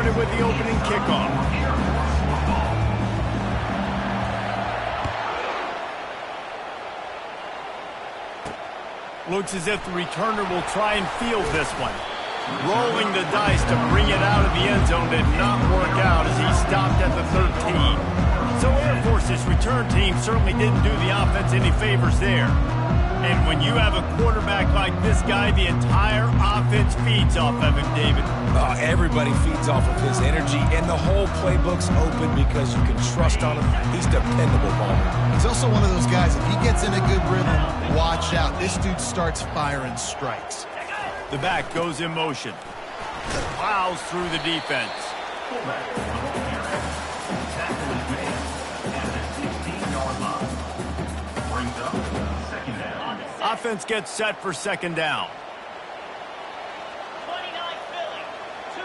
started with the opening kickoff. Looks as if the returner will try and field this one. Rolling the dice to bring it out of the end zone did not work out as he stopped at the 13. So Air Force's return team certainly didn't do the offense any favors there. And when you have a quarterback like this guy, the entire offense feeds off of him, David. Everybody feeds off of his energy, and the whole playbook's open because you can trust on him. He's dependable, Palmer. He's also one of those guys, if he gets in a good rhythm, watch out. This dude starts firing strikes. The back goes in motion. Plows through the defense. Offense gets set for second down. 29 Philly. 2-9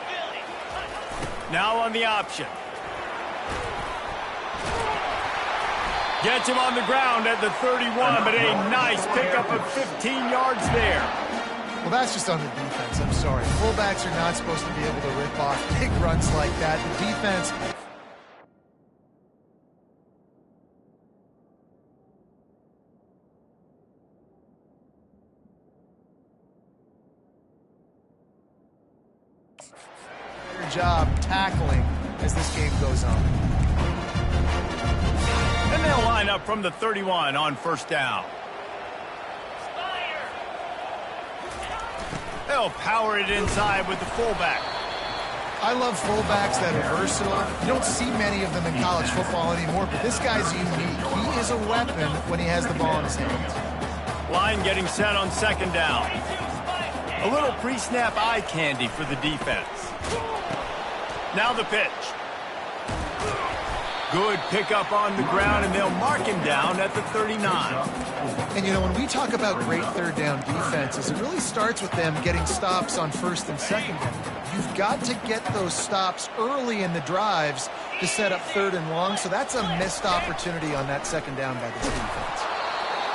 Philly. Now on the option. Gets him on the ground at the 31, but a nice pickup of 15 yards there. Well, that's just on the defense. I'm sorry. Fullbacks are not supposed to be able to rip off big runs like that. The defense... job tackling as this game goes on. And they'll line up from the 31 on first down. They'll power it inside with the fullback. I love fullbacks that are versatile. You don't see many of them in college football anymore, but this guy's unique. He is a weapon when he has the ball in his hands. Line getting set on second down. A little pre-snap eye candy for the defense. Now the pitch. Good pickup on the ground, and they'll mark him down at the 39. And, you know, when we talk about great third down defenses, it really starts with them getting stops on first and second down. You've got to get those stops early in the drives to set up third and long, so that's a missed opportunity on that second down by this defense.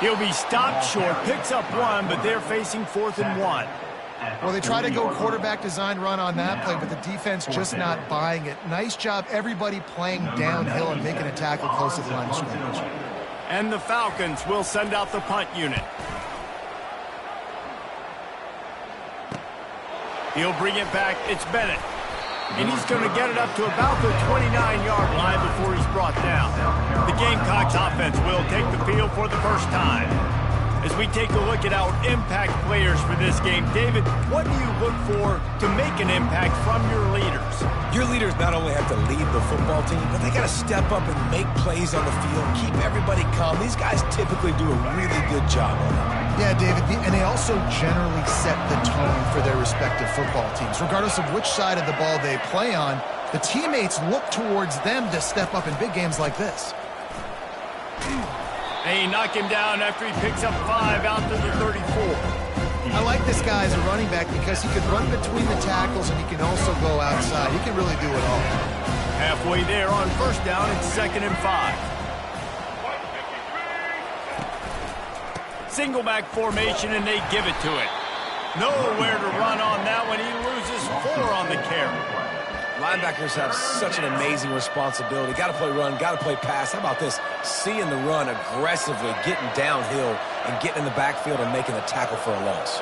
He'll be stopped short, picks up one, but they're facing 4th and 1. Well, they try to go quarterback design run on that play, but the defense just not buying it. Nice job, everybody playing downhill and making a tackle close to the line of scrimmage. And the Falcons will send out the punt unit. He'll bring it back. It's Bennett. And he's going to get it up to about the 29-yard line before he's brought down. The Gamecocks offense will take the field for the first time. As we take a look at our impact players for this game, David, what do you look for to make an impact from your leaders? Your leaders not only have to lead the football team, but they got to step up and make plays on the field, keep everybody calm. These guys typically do a really good job on it. Yeah, David, and they also generally set the tone for their respective football teams. Regardless of which side of the ball they play on, the teammates look towards them to step up in big games like this. They knock him down after he picks up 5 out to the 34. I like this guy as a running back because he can run between the tackles and he can also go outside. He can really do it all. Halfway there on first down, it's 2nd and 5. Single back formation, and they give it to it. Nowhere to run on that one. He loses 4 on the carry. Linebackers have such an amazing responsibility. Got to play run, got to play pass. How about this? Seeing the run aggressively, getting downhill, and getting in the backfield and making the tackle for a loss.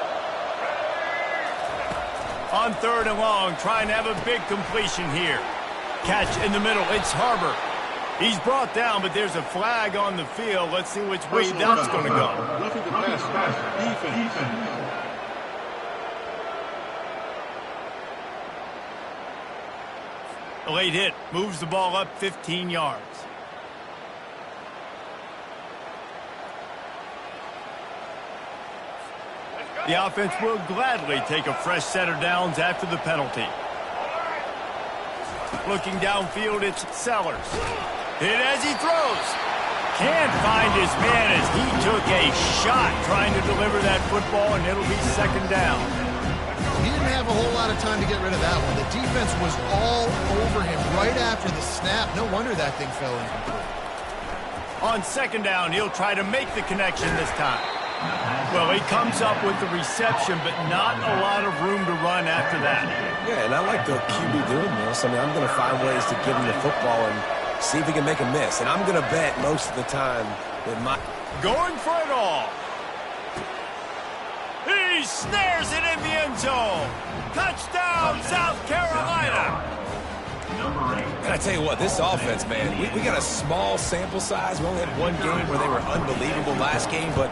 On 3rd and long, trying to have a big completion here. Catch in the middle. It's Harbor. He's brought down, but there's a flag on the field. Let's see which way that's going to go. Roughing the pass. Defense. A late hit moves the ball up 15 yards. The offense will gladly take a fresh set of downs after the penalty. Looking downfield, it's Sellers. Hit as he throws. Can't find his man as he took a shot trying to deliver that football, and it'll be 2nd down. He didn't have a whole lot of time to get rid of that one. The defense was all over him right after the snap. No wonder that thing fell incomplete. On 2nd down, he'll try to make the connection this time. Well, he comes up with the reception, but not a lot of room to run after that. Yeah, and I like the QB doing this. I mean, I'm going to find ways to give him the football and see if he can make a miss. And I'm going to bet most of the time that my... Going for it all. He snares it in the end zone. Touchdown, South Carolina. And I tell you what, this offense, man, we got a small sample size. We only had one game where they were unbelievable last game, but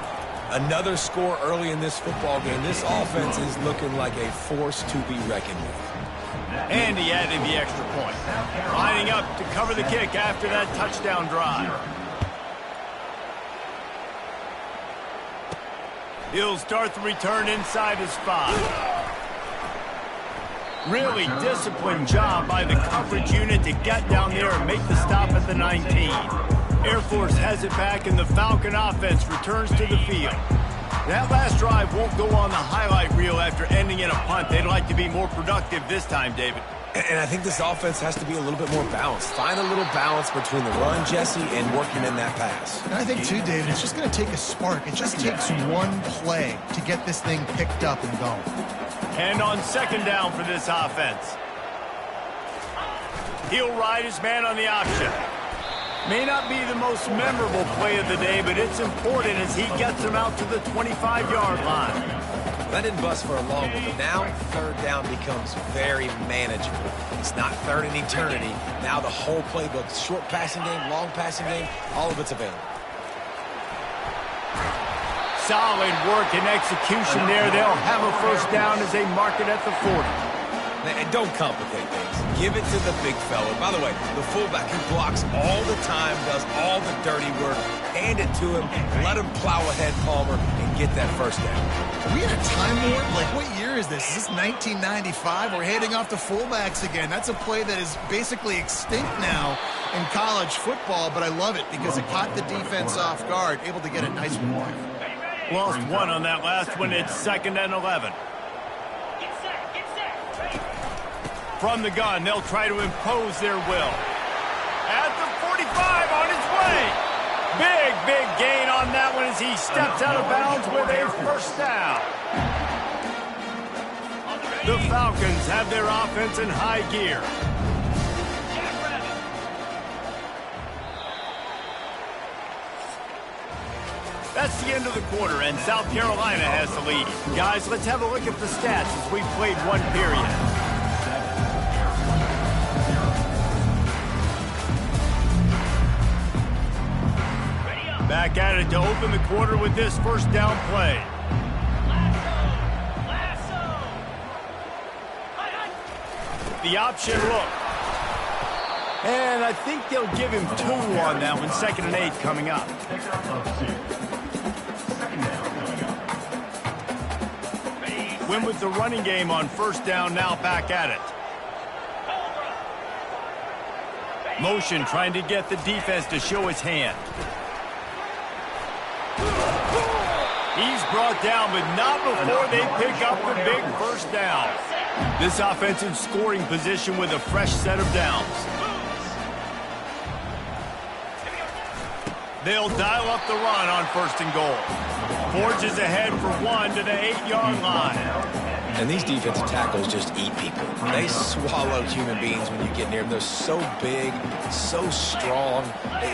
another score early in this football game. This offense is looking like a force to be reckoned with. And he added the extra point. Lining up to cover the kick after that touchdown drive. He'll start the return inside his 5. Really disciplined job by the coverage unit to get down there and make the stop at the 19. Air Force has it back, and the Falcon offense returns to the field. That last drive won't go on the highlight reel after ending in a punt. They'd like to be more productive this time, David. And I think this offense has to be a little bit more balanced. Find a little balance between the run, Jesse, and working in that pass. And I think, too, David, it's just going to take a spark. It just takes one play to get this thing picked up and going. And on second down for this offense. He'll ride his man on the option. May not be the most memorable play of the day, but it's important as he gets him out to the 25-yard line. That didn't bust for a long one, but now third down becomes very manageable. It's not third in eternity. Now the whole playbook, short passing game, long passing game, all of it's available. Solid work and execution there. They'll have a first down as they mark it at the 40. And don't complicate things. Give it to the big fella. By the way, the fullback who blocks all the time, does all the dirty work. Hand it to him, let him plow ahead, Palmer, and get that first down. Are we in a time warp? Like, what year is this? Is this 1995? We're handing off to fullbacks again. That's a play that is basically extinct now in college football, but I love it because it caught the defense off guard, able to get a nice one. Lost one on that last one. It's 2nd and 11. From the gun, they'll try to impose their will. At the 45, on his way. Big gain on that one as he steps out of bounds with a first down. The Falcons have their offense in high gear. That's the end of the quarter, and South Carolina has the lead. Guys, let's have a look at the stats as we've played one period. Back at it to open the quarter with this first down play. The option look. And I think they'll give him 2 on that one. 2nd and 8 coming up. Win with the running game on first down, now back at it. Motion trying to get the defense to show his hand. He's brought down, but not before they pick up the big first down. This offense in scoring position with a fresh set of downs. They'll dial up the run on 1st and goal. Forges ahead for 1 to the 8-yard line. And these defensive tackles just eat people. They swallow human beings when you get near them. They're so big, so strong.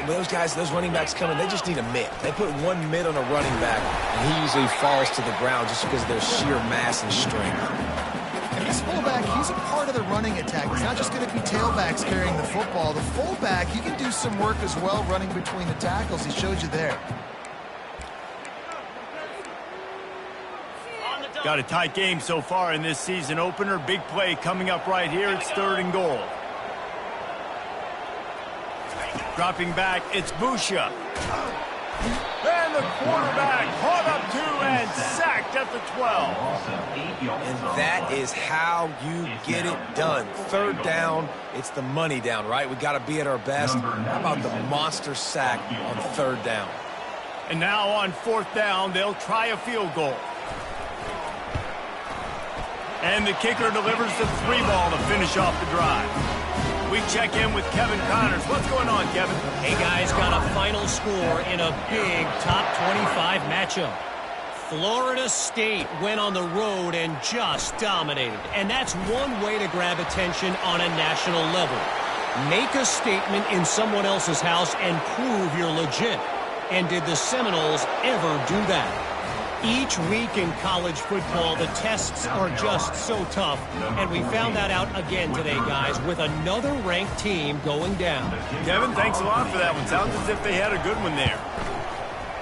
Those guys, those running backs coming, they just need a mitt. They put one mitt on a running back, and he usually falls to the ground just because of their sheer mass and strength. And this fullback, he's a part of the running attack. It's not just going to be tailbacks carrying the football. The fullback, he can do some work as well running between the tackles. He showed you there. Got a tight game so far in this season opener. Big play coming up right here. It's 3rd and goal. Dropping back, it's Busha. And the quarterback caught up 2 and sacked at the 12. And that is how you get it done. 3rd down, it's the money down, right? We got to be at our best. How about the monster sack on 3rd down? And now on 4th down, they'll try a field goal. And the kicker delivers the 3-ball to finish off the drive. We check in with Kevin Connors. What's going on, Kevin? Hey, guys, got a final score in a big top 25 matchup. Florida State went on the road and just dominated. And that's one way to grab attention on a national level. Make a statement in someone else's house and prove you're legit. And did the Seminoles ever do that? Each week in college football, the tests are just so tough. And we found that out again today, guys, with another ranked team going down. Kevin, thanks a lot for that one. Sounds as if they had a good one there.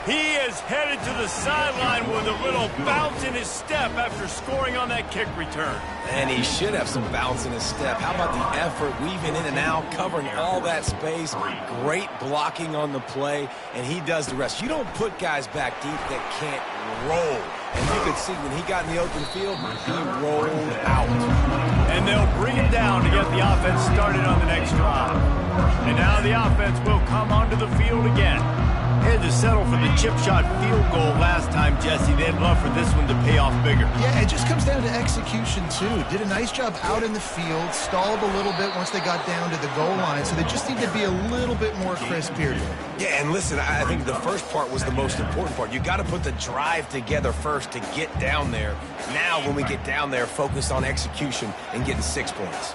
He is headed to the sideline with a little bounce in his step after scoring on that kick return. And he should have some bounce in his step. How about the effort, weaving in and out, covering all that space, great blocking on the play, and he does the rest. You don't put guys back deep that can't roll. And you could see when he got in the open field, he rolled out. And they'll bring him down to get the offense started on the next drive. And now the offense will come onto the field again. Had to settle for the chip shot field goal last time, Jesse. They'd love for this one to pay off bigger. Yeah, it just comes down to execution, too. Did a nice job out in the field, stalled a little bit once they got down to the goal line, so they just need to be a little bit more crisp here today. Yeah, and listen, I think the first part was the most important part. You got to put the drive together first to get down there. Now, when we get down there, focus on execution and getting 6 points.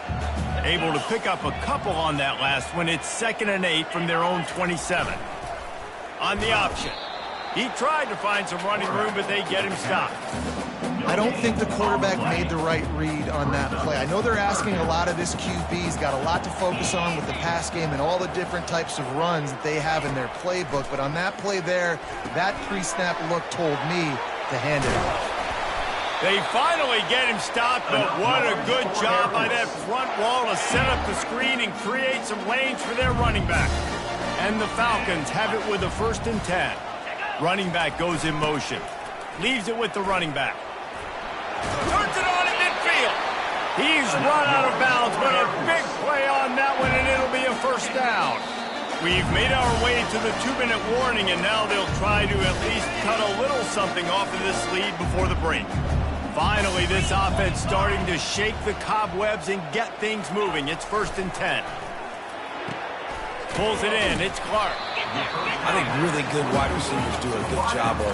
Able to pick up a couple on that last one. It's 2nd and 8 from their own 27. On the option. He tried to find some running room, but they get him stopped. I don't think the quarterback made the right read on that play. I know they're asking a lot of this QB. He's got a lot to focus on with the pass game and all the different types of runs that they have in their playbook. But on that play there, that pre-snap look told me to hand it off. They finally get him stopped, but what a good job by that front wall to set up the screen and create some lanes for their running back. And the Falcons have it with a 1st and 10. Running back goes in motion. Leaves it with the running back. Turns it on in midfield. He's run out of bounds, but a big play on that one, and it'll be a 1st down. We've made our way to the 2-minute warning, and now they'll try to at least cut a little something off of this lead before the break. Finally, this offense starting to shake the cobwebs and get things moving. It's 1st and 10. Pulls it in. It's Clark. I think really good wide receivers do a good job of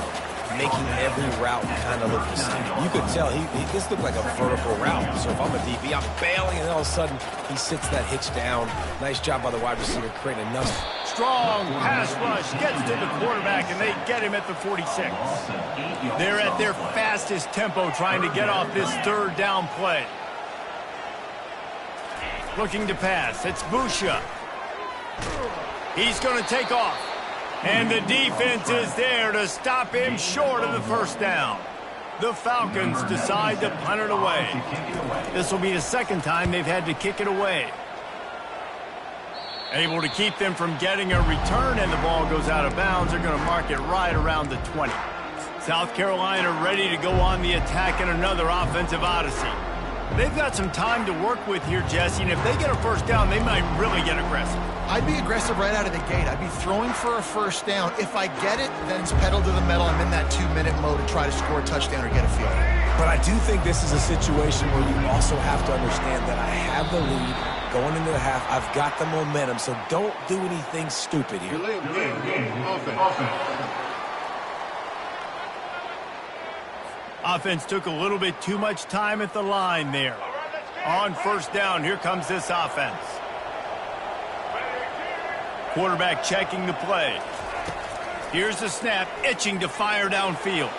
making every route kind of look the same. You could tell this looked like a vertical route. So if I'm a DB, I'm bailing, and all of a sudden he sits that hitch down. Nice job by the wide receiver creating enough. Strong pass rush gets to the quarterback, and they get him at the 46. They're at their fastest tempo trying to get off this 3rd down play. Looking to pass. It's Busha. He's going to take off. And the defense is there to stop him short of the 1st down. The Falcons decide to punt it away. This will be the 2nd time they've had to kick it away. Able to keep them from getting a return, and the ball goes out of bounds. They're going to mark it right around the 20. South Carolina ready to go on the attack in another offensive odyssey. They've got some time to work with here, Jesse, and if they get a 1st down, they might really get aggressive. I'd be aggressive right out of the gate. I'd be throwing for a 1st down. If I get it, then it's pedal to the metal. I'm in that 2-minute mode to try to score a touchdown or get a field goal. But I do think this is a situation where you also have to understand that I have the lead going into the half. I've got the momentum, so don't do anything stupid here. Delay of game. Offense. Offense took a little bit too much time at the line there. On 1st down, here comes this offense. Quarterback checking the play. Here's the snap, itching to fire downfield.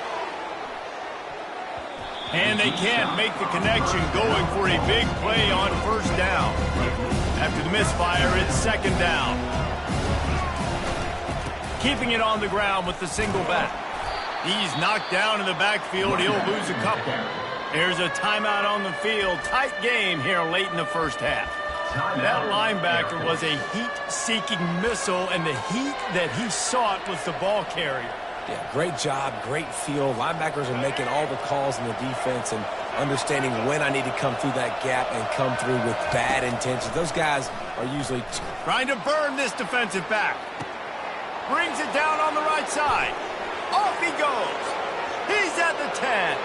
And they can't make the connection, going for a big play on 1st down. After the misfire, it's 2nd down. Keeping it on the ground with the single back. He's knocked down in the backfield. He'll lose a couple. There's a timeout on the field. Tight game here late in the 1st half. That linebacker was a heat-seeking missile, and the heat that he sought was the ball carrier. Yeah, great job, great feel. Linebackers are making all the calls in the defense and understanding when I need to come through that gap and come through with bad intentions. Those guys are usually trying to burn this defensive back. Brings it down on the right side. Off he goes. He's at the 10.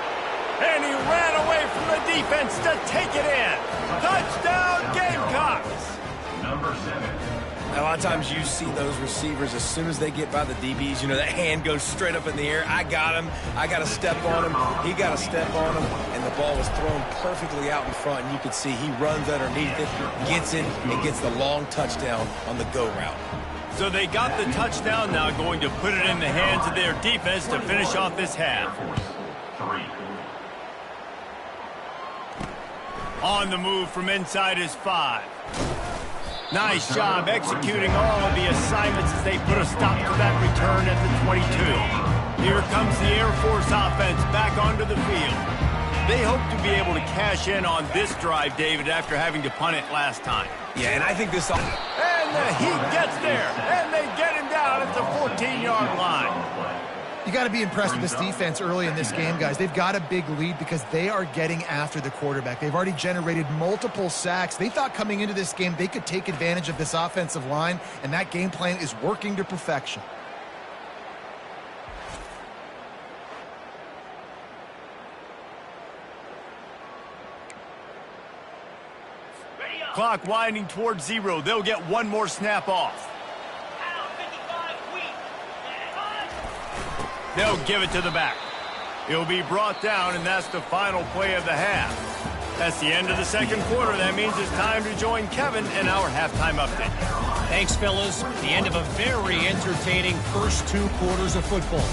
And he ran away from the defense to take it in. Touchdown, Gamecocks. Number 7. A lot of times you see those receivers, as soon as they get by the DBs, you know, that hand goes straight up in the air. I got him. I got to step on him. He got to step on him. And the ball was thrown perfectly out in front. And you could see he runs underneath it, gets it, and gets the long touchdown on the go route. So they got the touchdown, now going to put it in the hands of their defense to finish off this half. On the move from inside his 5. Nice job executing all of the assignments as they put a stop to that return at the 22. Here comes the Air Force offense back onto the field. They hope to be able to cash in on this drive, David, after having to punt it last time. Yeah, and I think this... And the Heat gets there, and they get him down at the 14-yard line. You got to be impressed with this defense early in this game, guys. They've got a big lead because they are getting after the quarterback. They've already generated multiple sacks. They thought coming into this game they could take advantage of this offensive line, and that game plan is working to perfection. Clock winding towards 0. They'll get one more snap off. They'll give it to the back. He'll be brought down, and that's the final play of the half. That's the end of the second quarter. That means it's time to join Kevin in our halftime update. Thanks, fellas. The end of a very entertaining first 2 quarters of football.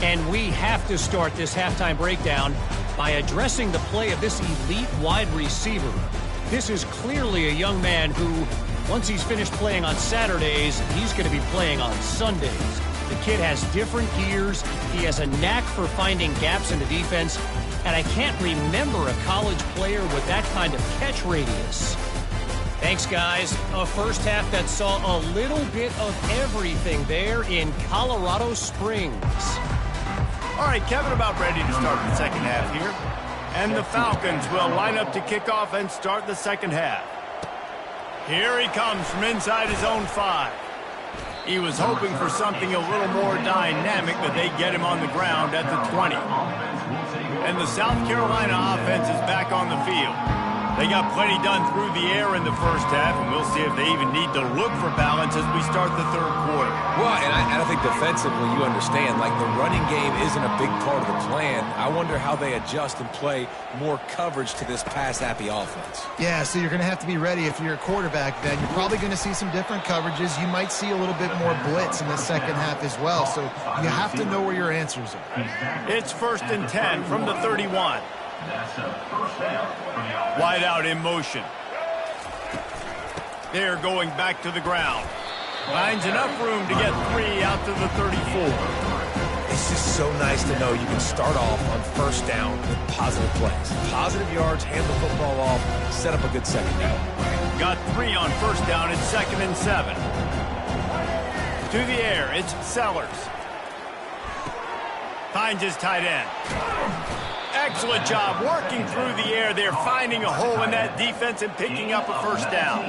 And we have to start this halftime breakdown by addressing the play of this elite wide receiver. This is clearly a young man who, once he's finished playing on Saturdays, he's going to be playing on Sundays. The kid has different gears. He has a knack for finding gaps in the defense. And I can't remember a college player with that kind of catch radius. Thanks, guys. A first half that saw a little bit of everything there in Colorado Springs. All right, Kevin, about ready to start the second half here. And the Falcons will line up to kick off and start the second half. Here he comes from inside his own 5. He was hoping for something a little more dynamic, but they get him on the ground at the 20. And the South Carolina offense is back on the field. They got plenty done through the air in the first half, and we'll see if they even need to look for balance as we start the third quarter. Well, and I don't think defensively you understand, like the running game isn't a big part of the plan. I wonder how they adjust and play more coverage to this pass-happy offense. Yeah, so you're going to have to be ready if you're a quarterback then. You're probably going to see some different coverages. You might see a little bit more blitz in the second half as well, so you have to know where your answers are. It's 1st and 10 from the 31. Wide out in motion. They're going back to the ground. Finds enough room to get 3 out to the 34. It's just so nice to know you can start off on first down with positive plays. Positive yards, hand the football off, set up a good second down. Got 3 on first down. It's 2nd and 7. To the air, it's Sellers. Finds his tight end. Excellent job working through the air. They're finding a hole in that defense and picking up a first down.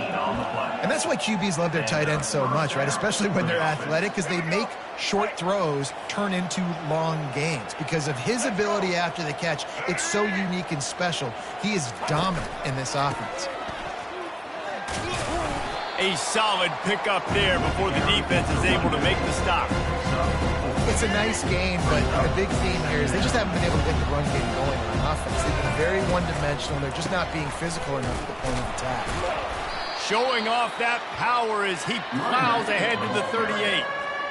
And that's why QBs love their tight ends so much, right? Especially when they're athletic, because they make short throws turn into long gains. Because of his ability after the catch, it's so unique and special. He is dominant in this offense. A solid pickup there before the defense is able to make the stop. It's a nice game, but the big theme here is they just haven't been able to get the run game going on offense. They've been very one-dimensional. They're just not being physical enough at the point of attack. Showing off that power as he plows ahead to the 38.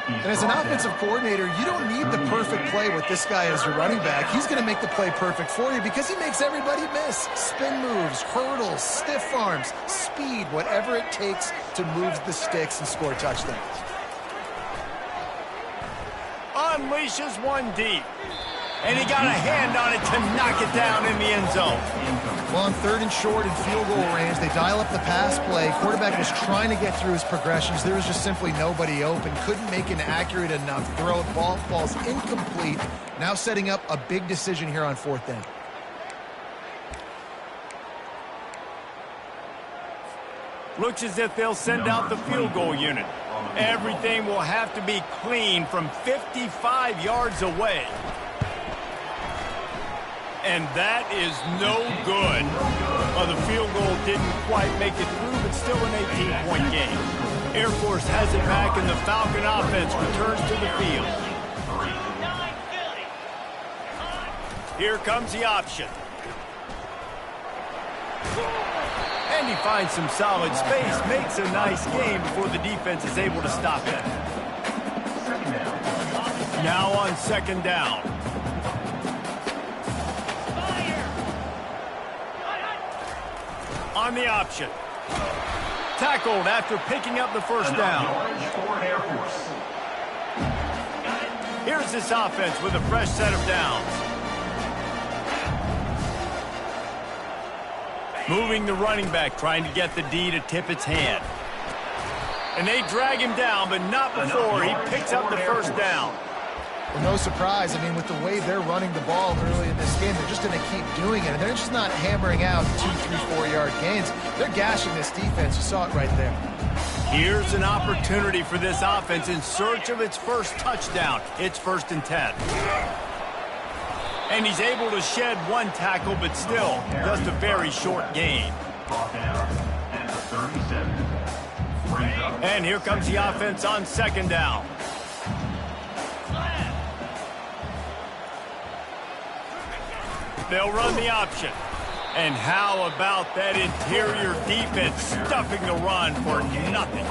And as an offensive coordinator, you don't need the perfect play with this guy as your running back. He's going to make the play perfect for you because he makes everybody miss. Spin moves, hurdles, stiff arms, speed, whatever it takes to move the sticks and score touchdowns. Unleashes one deep. And he got a hand on it to knock it down in the end zone. Well, on 3rd and short and field goal range, they dial up the pass play. Quarterback was trying to get through his progressions. There was just simply nobody open. Couldn't make an accurate enough throw. Ball falls incomplete. Now setting up a big decision here on 4th down. Looks as if they'll send out the field goal unit. Everything will have to be clean from 55 yards away. And that is no good. Well, the field goal didn't quite make it through, but still an 18-point game. Air Force has it back, and the Falcon offense returns to the field. 9 Philly. Here comes the option. And he finds some solid space, makes a nice game before the defense is able to stop it. Now on second down. On the option. Tackled after picking up the first down. Here's this offense with a fresh set of downs. Moving the running back, trying to get the D to tip its hand. And they drag him down, but not before he picks up the first down. Well, no surprise. I mean, with the way they're running the ball early in this game, they're just going to keep doing it. And they're just not hammering out 2, 3, 4-yard gains. They're gashing this defense. You saw it right there. Here's an opportunity for this offense in search of its first touchdown. It's 1st and 10. And he's able to shed one tackle, but still just a very short gain. And here comes the offense on second down. They'll run the option. And how about that interior defense stuffing the run for nothing?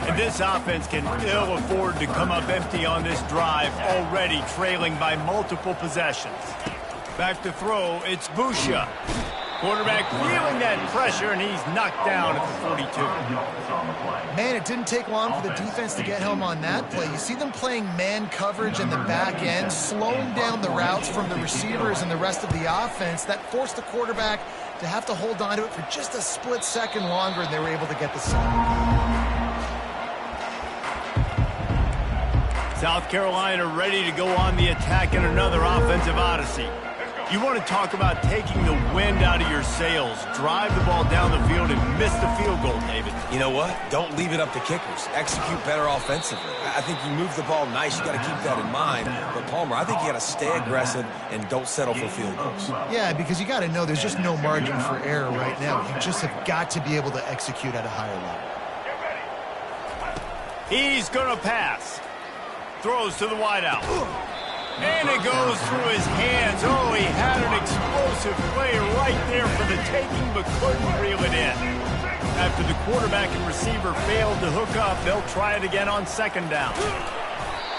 And this offense can ill afford to come up empty on this drive, already trailing by multiple possessions. Back to throw, it's Busha. Quarterback feeling that pressure, and he's knocked down at the 42. Man, it didn't take long for the defense to get home on that play. You see them playing man coverage in the back end, slowing down the routes from the receivers and the rest of the offense. That forced the quarterback to have to hold on to it for just a split second longer, and they were able to get the sack. South Carolina ready to go on the attack in another offensive odyssey. You want to talk about taking the wind out of your sails. Drive the ball down the field and miss the field goal, David. You know what? Don't leave it up to kickers. Execute better offensively. I think you move the ball nice. You got to keep that in mind. But, Palmer, I think you got to stay aggressive and don't settle for field goals. Yeah, because you got to know there's just no margin for error right now. You just have got to be able to execute at a higher level. He's going to pass. Throws to the wideout. And it goes through his hands. Oh, he had an explosive play right there for the taking, but couldn't reel it in. After the quarterback and receiver failed to hook up, they'll try it again on second down.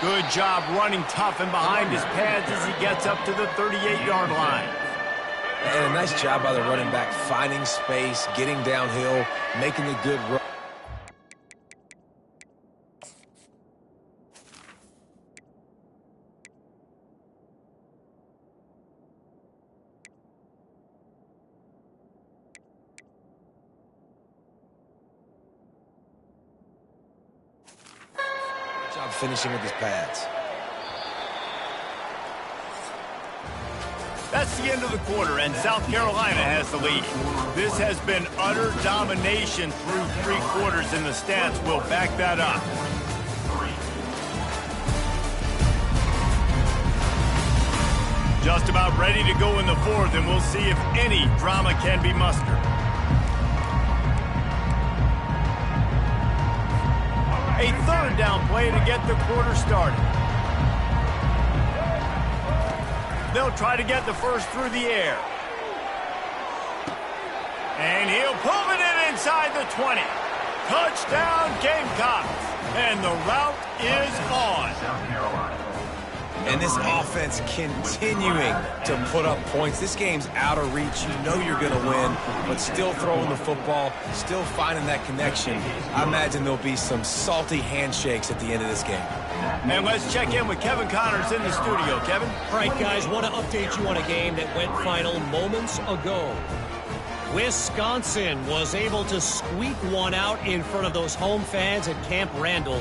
Good job running tough and behind his pads as he gets up to the 38-yard line. And a nice job by the running back, finding space, getting downhill, making a good run. Finishing with his pads. That's the end of the quarter, and South Carolina has the lead. This has been utter domination through 3 quarters, and the stats will back that up. Just about ready to go in the 4th, and we'll see if any drama can be mustered. A 3rd down play to get the quarter started. They'll try to get the first through the air. And he'll pull it in inside the 20. Touchdown, Gamecocks. And the route is on. And this offense continuing to put up points. This game's out of reach. You know you're going to win, but still throwing the football, still finding that connection. I imagine there'll be some salty handshakes at the end of this game. And let's check in with Kevin Connors in the studio. Kevin? All right, guys, want to update you on a game that went final moments ago. Wisconsin was able to squeak one out in front of those home fans at Camp Randall.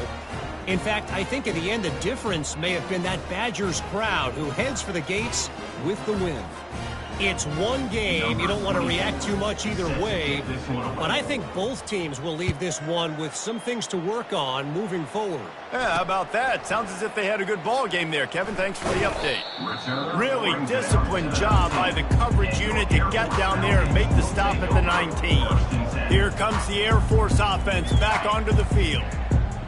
In fact, I think in the end, the difference may have been that Badgers crowd who heads for the gates with the win. It's one game. You don't want to react too much either way, but I think both teams will leave this one with some things to work on moving forward. Yeah, how about that? Sounds as if they had a good ball game there. Kevin, thanks for the update. Really disciplined job by the coverage unit to get down there and make the stop at the 19. Here comes the Air Force offense back onto the field.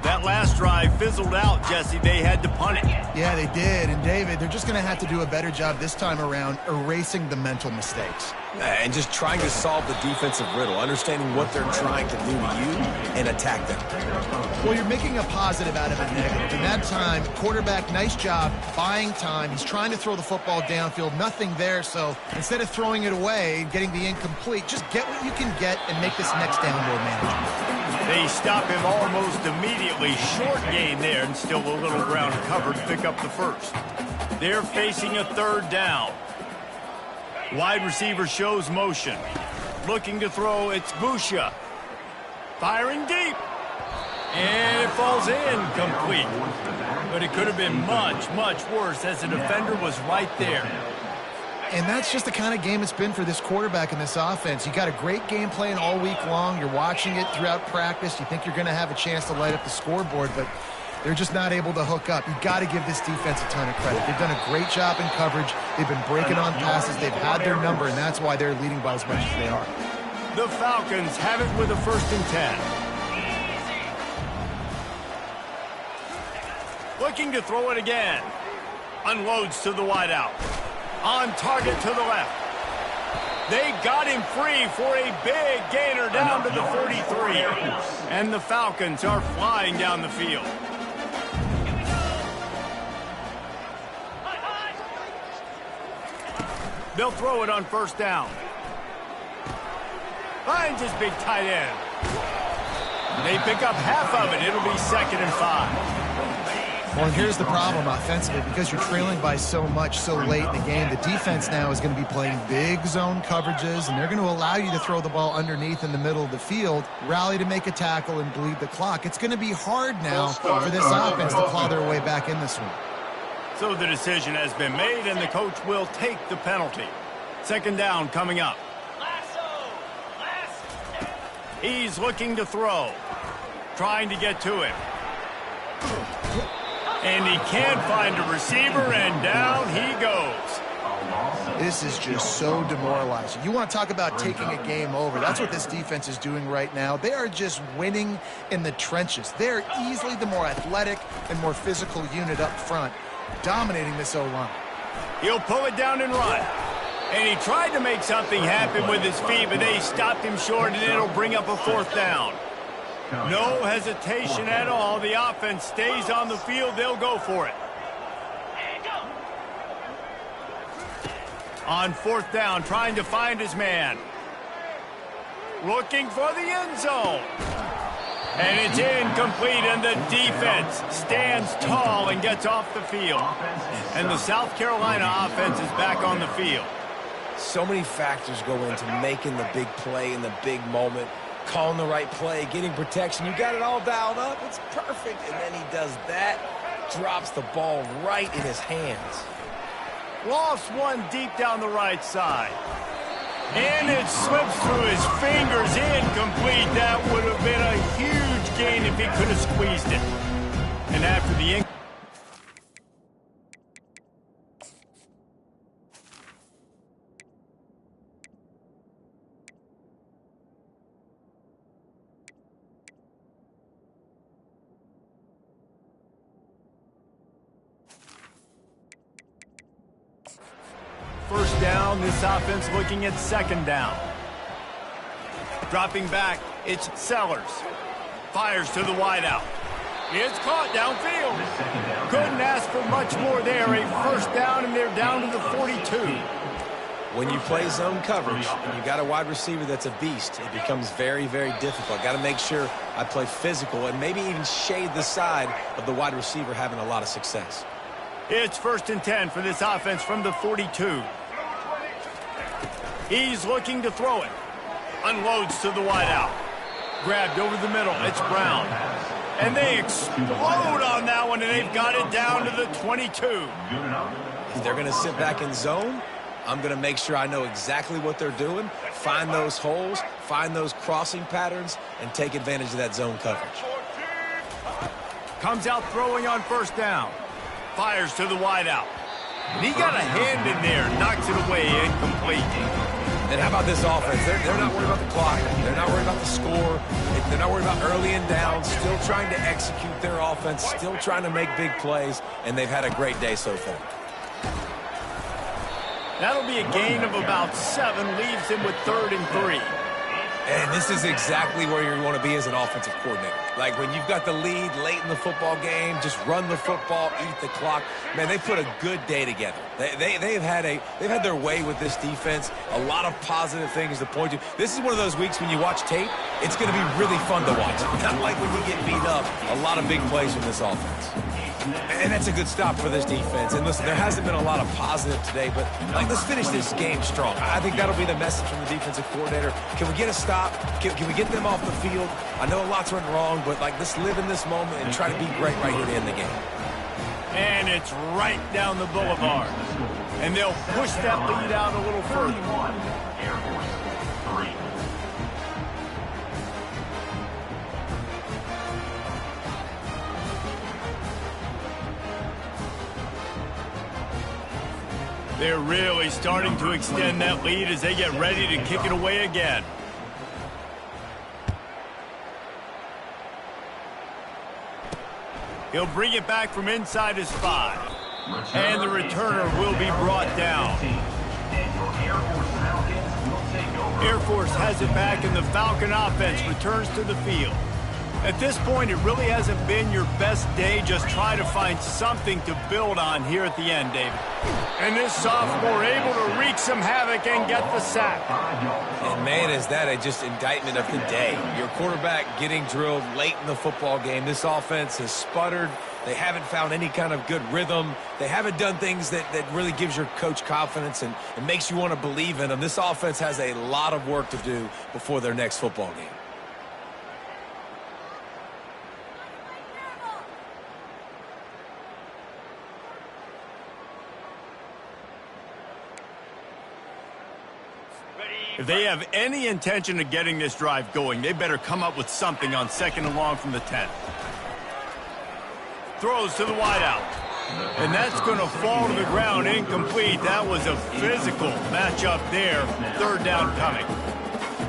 That last drive fizzled out, Jesse. They had to punt it. Yeah, they did. And, David, they're just going to have to do a better job this time around erasing the mental mistakes. And just trying to solve the defensive riddle, understanding what they're trying to do to you and attack them. Well, you're making a positive out of a negative. In that time, quarterback, nice job, buying time. He's trying to throw the football downfield, nothing there. So instead of throwing it away and getting the incomplete, just get what you can get and make this next down more manageable. They stop him almost immediately. Short gain there, and still a little ground covered to pick up the first. They're facing a third down. Wide receiver shows motion. Looking to throw, it's Busha. Firing deep. And it falls incomplete. But it could have been much, much worse as the defender was right there. And that's just the kind of game it's been for this quarterback and this offense. You got a great game plan all week long. You're watching it throughout practice. You think you're going to have a chance to light up the scoreboard, but they're just not able to hook up. You got to give this defense a ton of credit. They've done a great job in coverage. They've been breaking on passes. They've had their number, and that's why they're leading by as much as they are. The Falcons have it with a 1st and 10. Looking to throw it again. Unloads to the wideout. On target to the left. They got him free for a big gainer down to the 43. And the Falcons are flying down the field. They'll throw it on 1st down. Finds his big tight end. They pick up half of it. It'll be 2nd and 5. Well, and here's the problem offensively. Because you're trailing by so much so late in the game, the defense now is going to be playing big zone coverages, and they're going to allow you to throw the ball underneath in the middle of the field, rally to make a tackle, and bleed the clock. It's going to be hard now for this offense to claw their way back in this one. So the decision has been made, and the coach will take the penalty. 2nd down coming up. He's looking to throw. Trying to get to him. And he can't find a receiver, and down he goes. This is just so demoralizing. You want to talk about taking a game over. That's what this defense is doing right now. They are just winning in the trenches. They're easily the more athletic and more physical unit up front, dominating this O-line. He'll pull it down and run. And he tried to make something happen with his feet, but they stopped him short, and it'll bring up a 4th down. No hesitation at all. The offense stays on the field. They'll go for it. On 4th down, trying to find his man. Looking for the end zone. And it's incomplete, and the defense stands tall and gets off the field. And the South Carolina offense is back on the field. So many factors go into making the big play in the big moment. Calling the right play, getting protection. You got it all dialed up. It's perfect. And then he does that, drops the ball right in his hands. Lost one deep down the right side. And it slips through his fingers. Incomplete. That would have been a huge gain if he could have squeezed it. And after the First down, this offense looking at 2nd down. Dropping back, it's Sellers. Fires to the wideout. It's caught downfield. Couldn't ask for much more there. A 1st down, and they're down to the 42. When you play zone coverage and you got a wide receiver that's a beast, it becomes very, very difficult. Got to make sure I play physical and maybe even shade the side of the wide receiver having a lot of success. It's 1st and 10 for this offense from the 42. He's looking to throw it. Unloads to the wideout. Grabbed over the middle. It's Brown. And they explode on that one, and they've got it down to the 22. If they're going to sit back in zone, I'm going to make sure I know exactly what they're doing, find those holes, find those crossing patterns, and take advantage of that zone coverage. Comes out throwing on 1st down. Fires to the wideout. And he got a hand in there, knocks it away, incomplete. And how about this offense? They're not worried about the clock. They're not worried about the score. They're not worried about early and down. Still trying to execute their offense. Still trying to make big plays. And they've had a great day so far. That'll be a gain of about 7. Leaves him with 3rd and 3. And this is exactly where you want to be as an offensive coordinator. Like when you've got the lead late in the football game, just run the football, eat the clock. Man, they put a good day together. They've had their way with this defense. A lot of positive things to point to. This is one of those weeks when you watch tape, it's going to be really fun to watch. Not like when you get beat up. A lot of big plays from this offense. And that's a good stop for this defense. And listen, there hasn't been a lot of positive today, but let's finish this game strong. I think that'll be the message from the defensive coordinator. Can we get a stop? Can we get them off the field? I know a lot's went wrong, but let's live in this moment and try to be great right here to end the game. And it's right down the boulevard. And they'll push that lead out a little further. Air Force 3. They're really starting to extend that lead as they get ready to kick it away again. He'll bring it back from inside his 5. And the returner will be brought down. Air Force has it back, and the Falcon offense returns to the field. At this point, it really hasn't been your best day. Just try to find something to build on here at the end, David. And this sophomore able to wreak some havoc and get the sack. And, man, is that just indictment of the day. Your quarterback getting drilled late in the football game. This offense has sputtered. They haven't found any kind of good rhythm. They haven't done things that really gives your coach confidence and makes you want to believe in them. This offense has a lot of work to do before their next football game. If they have any intention of getting this drive going, they better come up with something on 2nd and long from the 10. Throws to the wideout. And that's going to fall to the ground incomplete. That was a physical matchup there. 3rd down coming.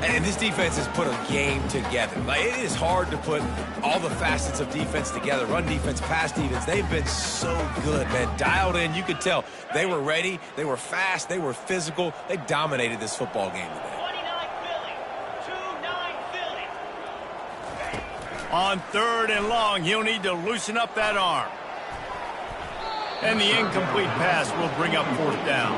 And this defense has put a game together. It is hard to put all the facets of defense together. Run defense, pass defense. They've been so good, man. Dialed in. You could tell they were ready. They were fast. They were physical. They dominated this football game today. 29 Philly. 2-9 Philly. On 3rd and long, he'll need to loosen up that arm. And the incomplete pass will bring up 4th down.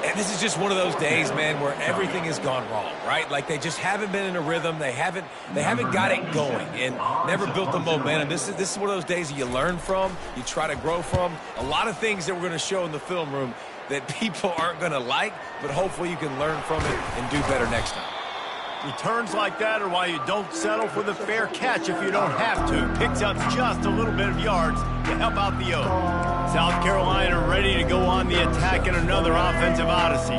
And this is just one of those days, man, where everything has gone wrong, right? Like they just haven't been in a rhythm. They haven't got it going and never built the momentum. This is one of those days that you learn from, you try to grow from. A lot of things that we're going to show in the film room that people aren't going to like, but hopefully you can learn from it and do better next time. Returns like that are why you don't settle for the fair catch if you don't have to. Picks up just a little bit of yards to help out the O. South Carolina ready to go on the attack in another offensive odyssey.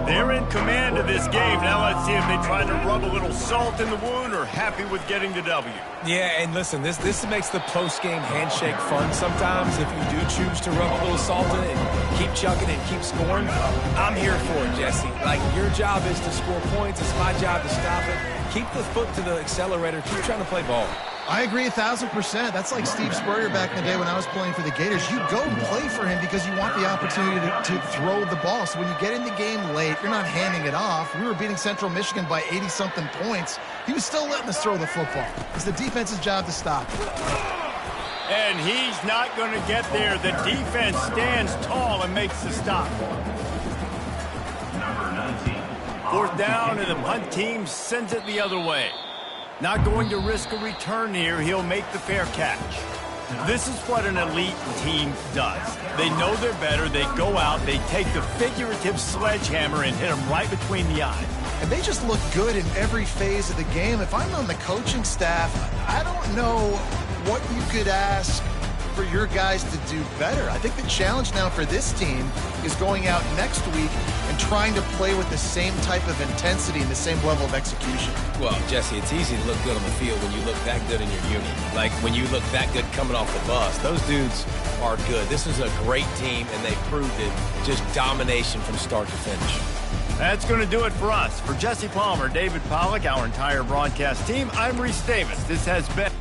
They're in command of this game. Now let's see if they try to rub a little salt in the wound or happy with getting the W. Yeah, and listen, this makes the post-game handshake fun sometimes if you do choose to rub a little salt in it and keep chucking and keep scoring. I'm here for it, Jesse. Like, your job is to score points. It's my job to stop it. Keep the foot to the accelerator. Keep trying to play ball. I agree 1,000%. That's like Steve Spurrier back in the day when I was playing for the Gators. You go and play for him because you want the opportunity to throw the ball. So when you get in the game late, you're not handing it off. We were beating Central Michigan by 80-something points. He was still letting us throw the football. It's the defense's job to stop. And he's not going to get there. The defense stands tall and makes the stop. Number 19. 4th down, and the punt team sends it the other way. Not going to risk a return here. He'll make the fair catch. This is what an elite team does. They know they're better. They go out. They take the figurative sledgehammer and hit them right between the eyes. And they just look good in every phase of the game. If I'm on the coaching staff, I don't know what you could ask for your guys to do better. I think the challenge now for this team is going out next week and trying to play with the same type of intensity and the same level of execution. Well, Jesse, it's easy to look good on the field when you look that good in your unit. Like when you look that good coming off the bus. Those dudes are good. This is a great team, and they proved it. Just domination from start to finish. That's going to do it for us. For Jesse Palmer, David Pollack, our entire broadcast team, I'm Reese Davis. This has been...